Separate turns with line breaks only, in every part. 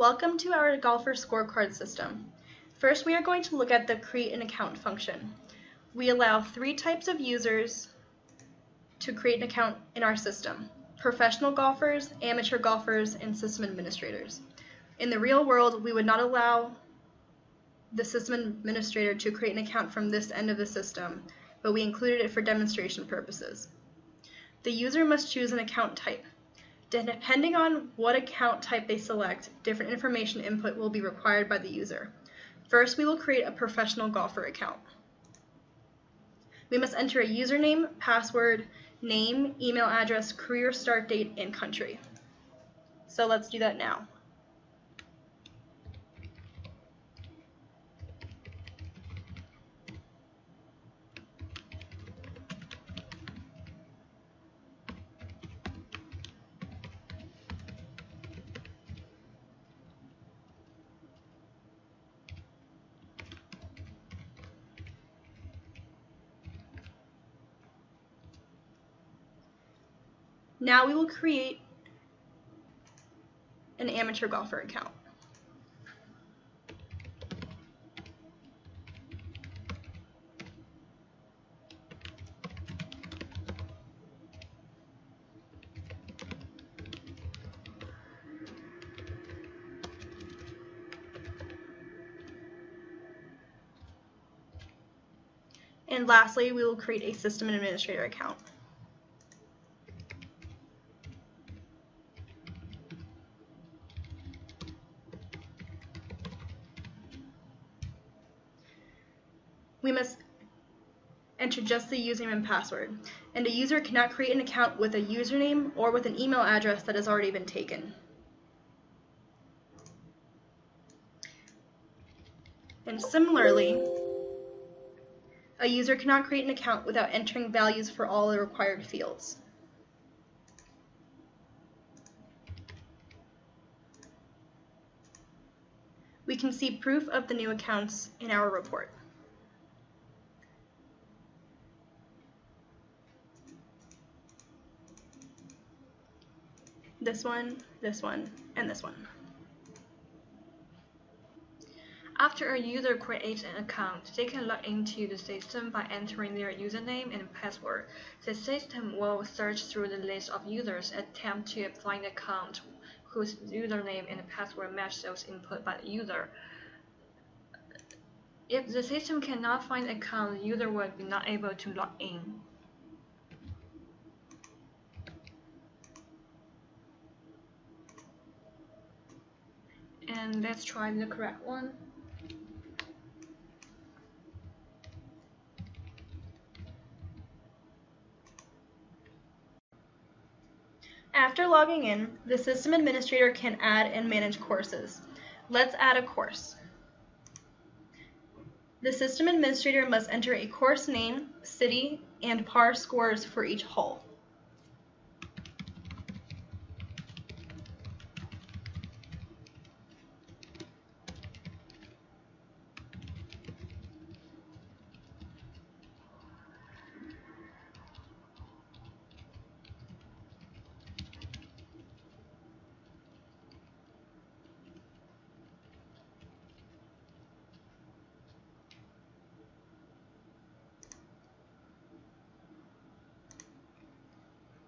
Welcome to our Golfer Scorecard system. First, we are going to look at the create an account function. We allow 3 types of users to create an account in our system: professional golfers, amateur golfers, and system administrators. In the real world, we would not allow the system administrator to create an account from this end of the system, but we included it for demonstration purposes. The user must choose an account type. Depending on what account type they select, different information input will be required by the user. First, we will create a professional golfer account. We must enter a username, password, name, email address, career start date, and country. So let's do that now. Now we will create an amateur golfer account. And lastly, we will create a system administrator account. We must enter just the username and password, and a user cannot create an account with a username or with an email address that has already been taken. And similarly, a user cannot create an account without entering values for all the required fields. We can see proof of the new accounts in our report. This one, and this one.
After a user creates an account, they can log into the system by entering their username and password. The system will search through the list of users and attempt to find an account whose username and password match those input by the user. If the system cannot find an account, the user will be not able to log in. And let's try the correct one.
After logging in, the system administrator can add and manage courses. Let's add a course. The system administrator must enter a course name, city, and par scores for each hole.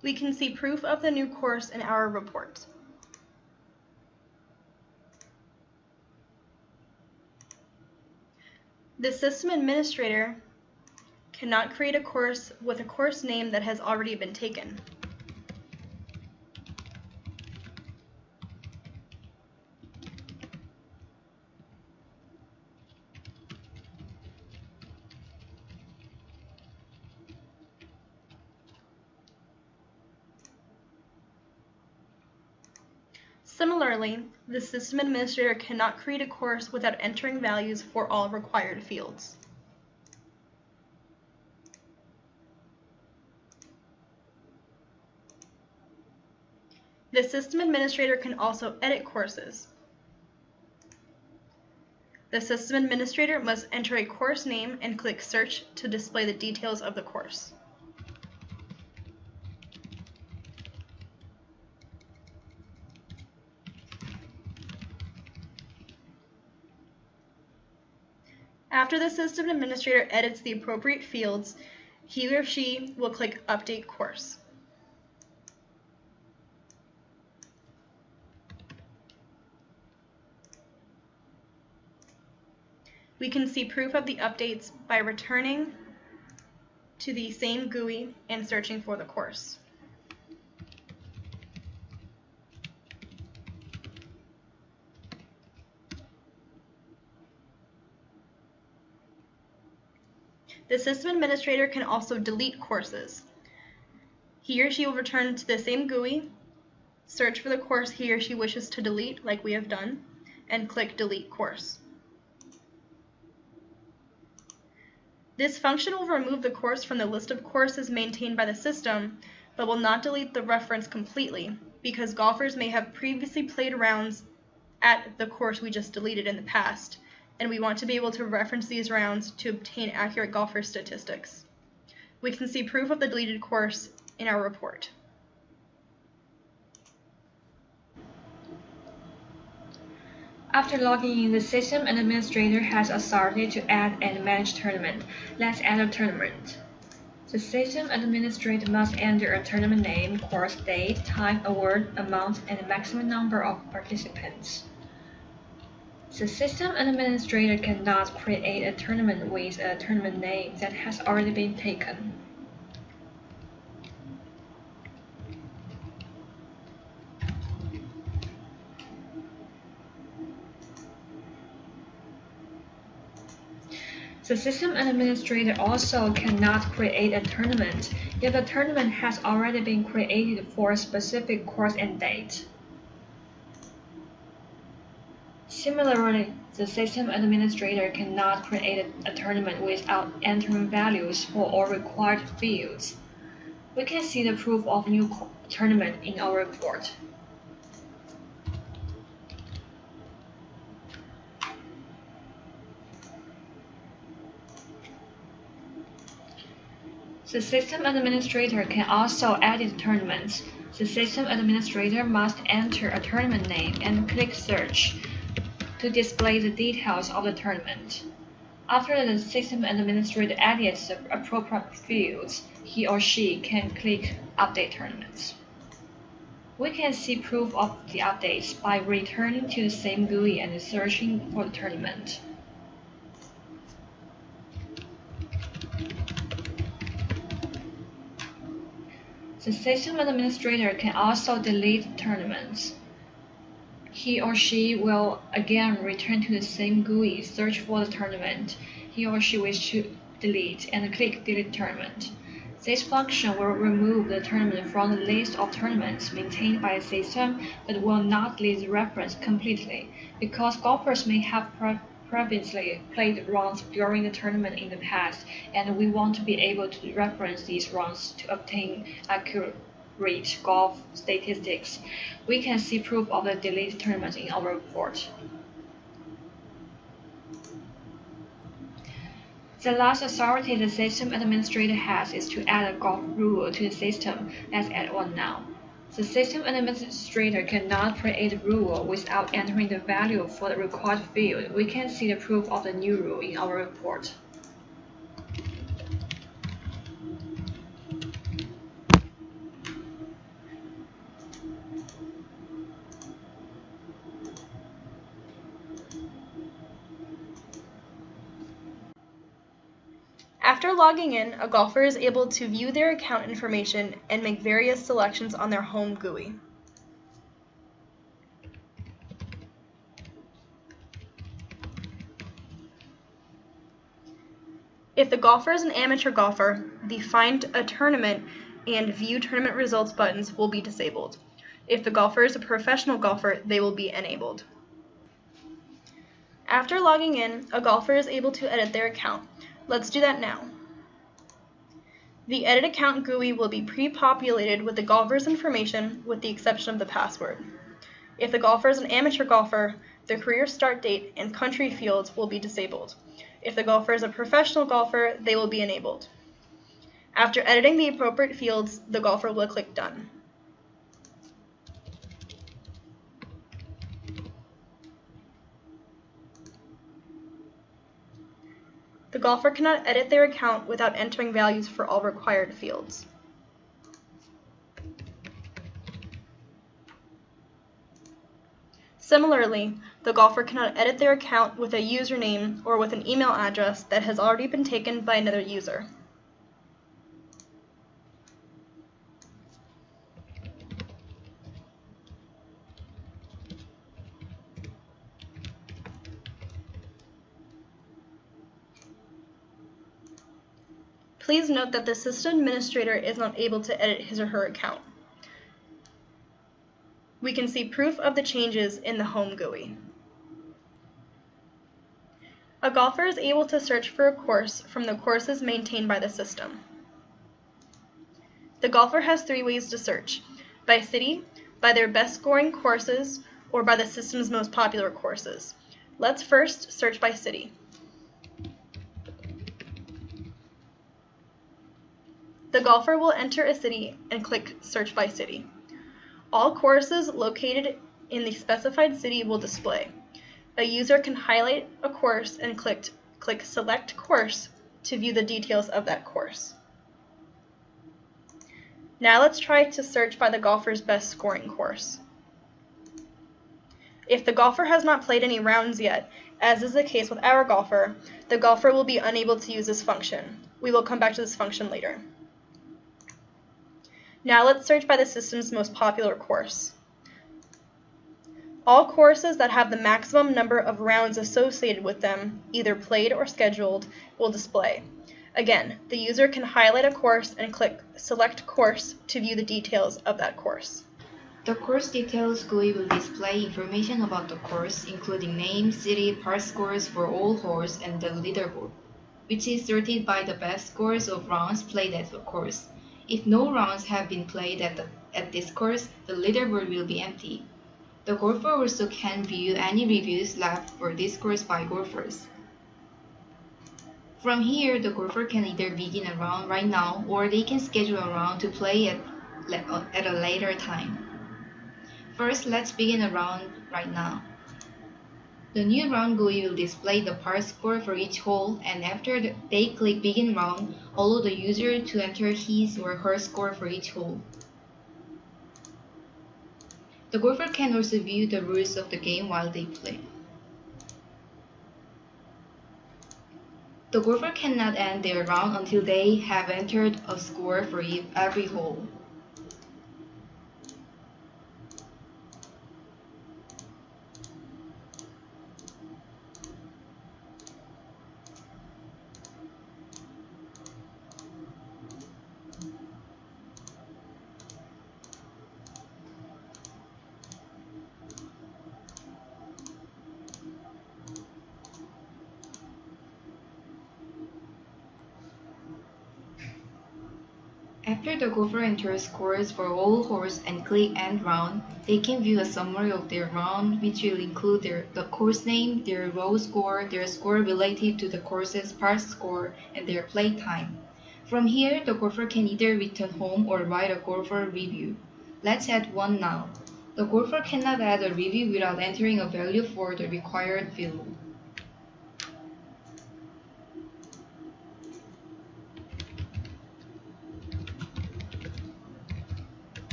We can see proof of the new course in our report. The system administrator cannot create a course with a course name that has already been taken. Similarly, the system administrator cannot create a course without entering values for all required fields. The system administrator can also edit courses. The system administrator must enter a course name and click Search to display the details of the course. After the system administrator edits the appropriate fields, he or she will click Update Course. We can see proof of the updates by returning to the same GUI and searching for the course. The system administrator can also delete courses. He or she will return to the same GUI, search for the course he or she wishes to delete, like we have done, and click Delete Course. This function will remove the course from the list of courses maintained by the system, but will not delete the reference completely, because golfers may have previously played rounds at the course we just deleted in the past, and we want to be able to reference these rounds to obtain accurate golfer statistics. We can see proof of the deleted course in our report.
After logging in, the system administrator has authority to add and manage tournament. Let's add a tournament. The system administrator must enter a tournament name, course date, time, award, amount, and the maximum number of participants. The system administrator cannot create a tournament with a tournament name that has already been taken. The system administrator also cannot create a tournament if the tournament has already been created for a specific course and date. Similarly, the system administrator cannot create a tournament without entering values for all required fields. We can see the proof of new tournament in our report. The system administrator can also edit tournaments. The system administrator must enter a tournament name and click Search to display the details of the tournament. After the system administrator edits the appropriate fields, he or she can click Update Tournaments. We can see proof of the updates by returning to the same GUI and searching for the tournament. The system administrator can also delete tournaments. He or she will again return to the same GUI, search for the tournament he or she wishes to delete, and click Delete Tournament. This function will remove the tournament from the list of tournaments maintained by the system, but will not delete the reference completely, because golfers may have previously played rounds during the tournament in the past, and we want to be able to reference these rounds to obtain accurate golf statistics. We can see proof of the deleted tournament in our report. The last authority the system administrator has is to add a golf rule to the system. Let's add one now. The system administrator cannot create a rule without entering the value for the required field. We can see the proof of the new rule in our report.
After logging in, a golfer is able to view their account information and make various selections on their home GUI. If the golfer is an amateur golfer, the Find a Tournament and View Tournament Results buttons will be disabled. If the golfer is a professional golfer, they will be enabled. After logging in, a golfer is able to edit their account. Let's do that now. The Edit Account GUI will be pre-populated with the golfer's information with the exception of the password. If the golfer is an amateur golfer, their career start date and country fields will be disabled. If the golfer is a professional golfer, they will be enabled. After editing the appropriate fields, the golfer will click Done. The golfer cannot edit their account without entering values for all required fields. Similarly, the golfer cannot edit their account with a username or with an email address that has already been taken by another user. Please note that the system administrator is not able to edit his or her account. We can see proof of the changes in the home GUI. A golfer is able to search for a course from the courses maintained by the system. The golfer has 3 ways to search: by city, by their best scoring courses, or by the system's most popular courses. Let's first search by city. The golfer will enter a city and click Search by City. All courses located in the specified city will display. A user can highlight a course and click Select Course to view the details of that course. Now let's try to search by the golfer's best scoring course. If the golfer has not played any rounds yet, as is the case with our golfer, the golfer will be unable to use this function. We will come back to this function later. Now let's search by the system's most popular course. All courses that have the maximum number of rounds associated with them, either played or scheduled, will display. Again, the user can highlight a course and click Select Course to view the details of that course.
The course details GUI will display information about the course, including name, city, par scores for all holes, and the leaderboard, which is sorted by the best scores of rounds played at the course. If no rounds have been played at this course, the leaderboard will be empty. The golfer also can view any reviews left for this course by golfers. From here, the golfer can either begin a round right now, or they can schedule a round to play at a later time. First, let's begin a round right now. The new round GUI will display the par score for each hole, and after they click Begin Round, allow the user to enter his or her score for each hole. The golfer can also view the rules of the game while they play. The golfer cannot end their round until they have entered a score for every hole. After the golfer enters scores for all holes and click End Round, they can view a summary of their round, which will include the course name, their row score, their score relative to the course's par score, and their play time. From here, the golfer can either return home or write a golfer review. Let's add one now. The golfer cannot add a review without entering a value for the required field.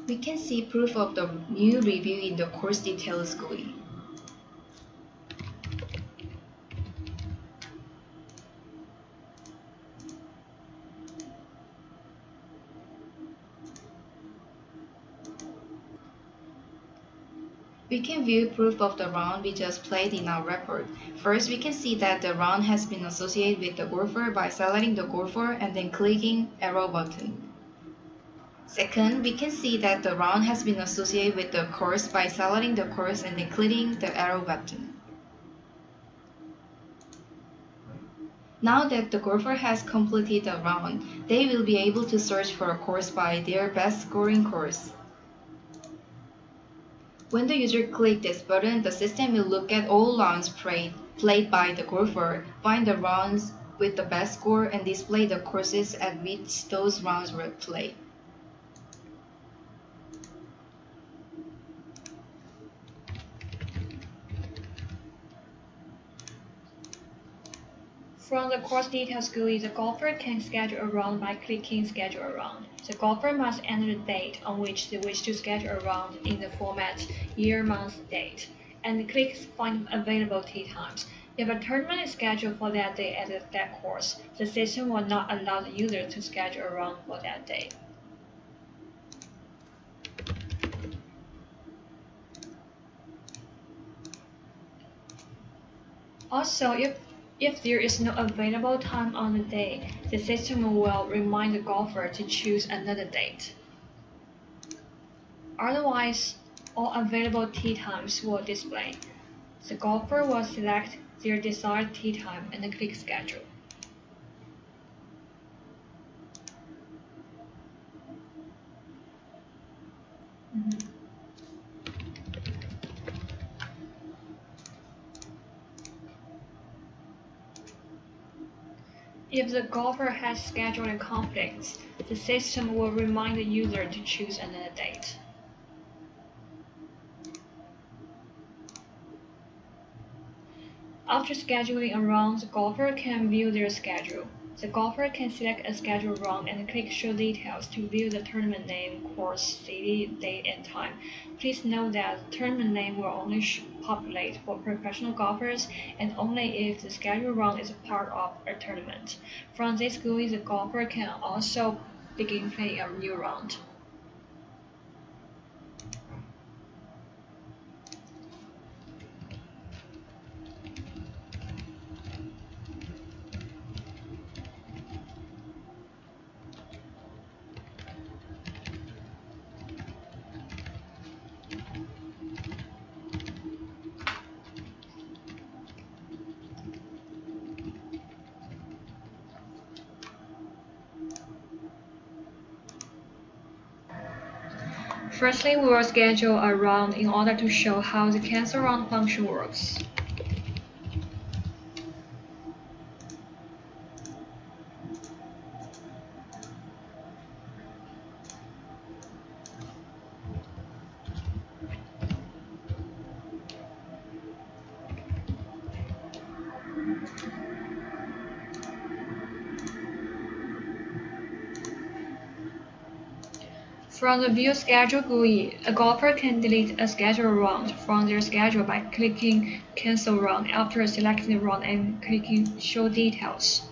We can see proof of the new review in the course details GUI. We can view proof of the round we just played in our report. First, we can see that the round has been associated with the golfer by selecting the golfer and then clicking arrow button. Second, we can see that the round has been associated with the course by selecting the course and then clicking the arrow button. Now that the golfer has completed a round, they will be able to search for a course by their best scoring course. When the user clicks this button, the system will look at all rounds played by the golfer, find the rounds with the best score, and display the courses at which those rounds were played.
From the course details GUI, the golfer can schedule a round by clicking Schedule a Round. The golfer must enter the date on which they wish to schedule a round in the format year, month, date, and click Find Available Tee Times. If a tournament is scheduled for that day at that course, the system will not allow the user to schedule a round for that day. Also, if there is no available time on the day, the system will remind the golfer to choose another date. Otherwise, all available tee times will display. The golfer will select their desired tee time and click Schedule. If the golfer has scheduling conflicts, the system will remind the user to choose another date. After scheduling a round, the golfer can view their schedule. The golfer can select a scheduled round and click Show Details to view the tournament name, course, city, date, and time. Please note that the tournament name will only populate for professional golfers and only if the scheduled round is a part of a tournament. From this GUI, the golfer can also begin playing a new round. Firstly, we will schedule a round in order to show how the cancel round function works. From the View Schedule GUI, a golfer can delete a scheduled round from their schedule by clicking Cancel Round after selecting the round and clicking Show Details.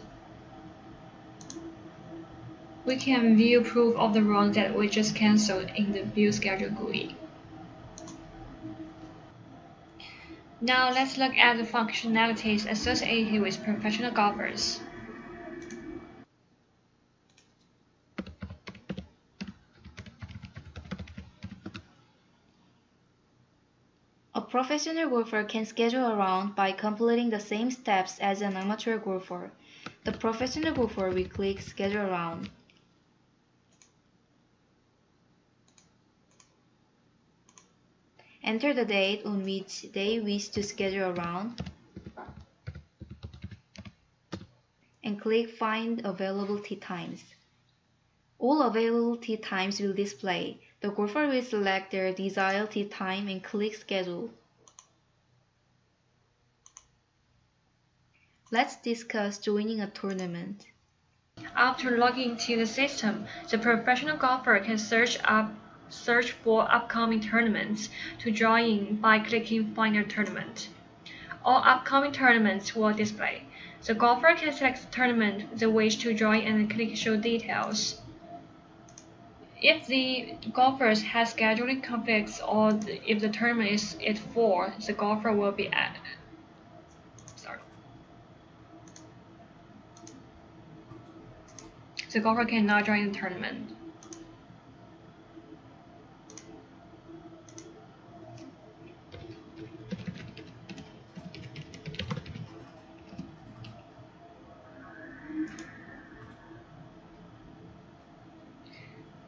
We can view proof of the round that we just canceled in the View Schedule GUI. Now let's look at the functionalities associated with professional golfers.
A professional golfer can schedule a round by completing the same steps as an amateur golfer. The professional golfer will click Schedule a Round. Enter the date on which they wish to schedule a round and click Find Available Tee Times. All available tee times will display. The golfer will select their desired tee time and click Schedule. Let's discuss joining a tournament.
After logging into the system, the professional golfer can search for upcoming tournaments to join by clicking Find a Tournament. All upcoming tournaments will display. The golfer can select the tournament they wish to join and click Show Details. If the golfer has scheduling conflicts or if the tournament is at 4, the golfer will be added. The golfer cannot join the tournament.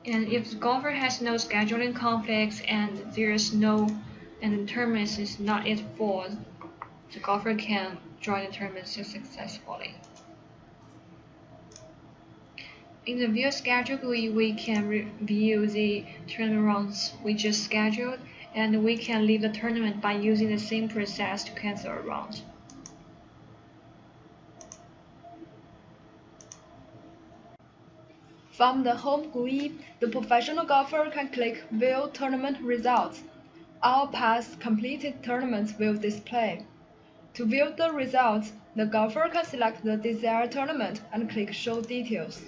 And if the golfer has no scheduling conflicts and the tournament is not at 4, the golfer can join the tournament successfully. In the View Schedule GUI, we can review the tournament rounds we just scheduled, and we can leave the tournament by using the same process to cancel a round.
From the home GUI, the professional golfer can click View Tournament Results. All past completed tournaments will display. To view the results, the golfer can select the desired tournament and click Show Details.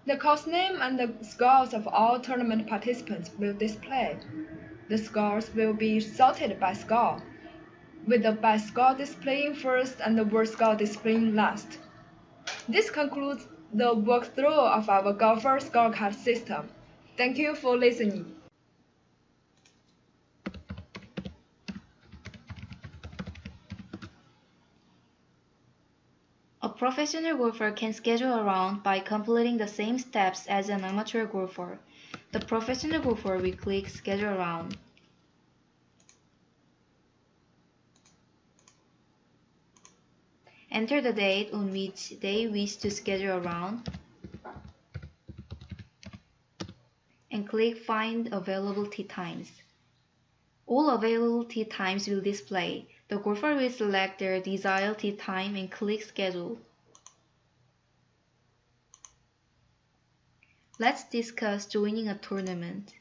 The course name and the scores of all tournament participants will display. The scores will be sorted by score, with the best score displaying first and the worst score displaying last. This concludes the walkthrough of our golfer scorecard system. Thank you for listening.
A professional golfer can schedule a round by completing the same steps as an amateur golfer. The professional golfer will click Schedule a Round. Enter the date on which they wish to schedule a round and click Find Available Tee Times. All available tee times will display. The golfer will select their desired tee time and click Schedule. Let's discuss joining a tournament.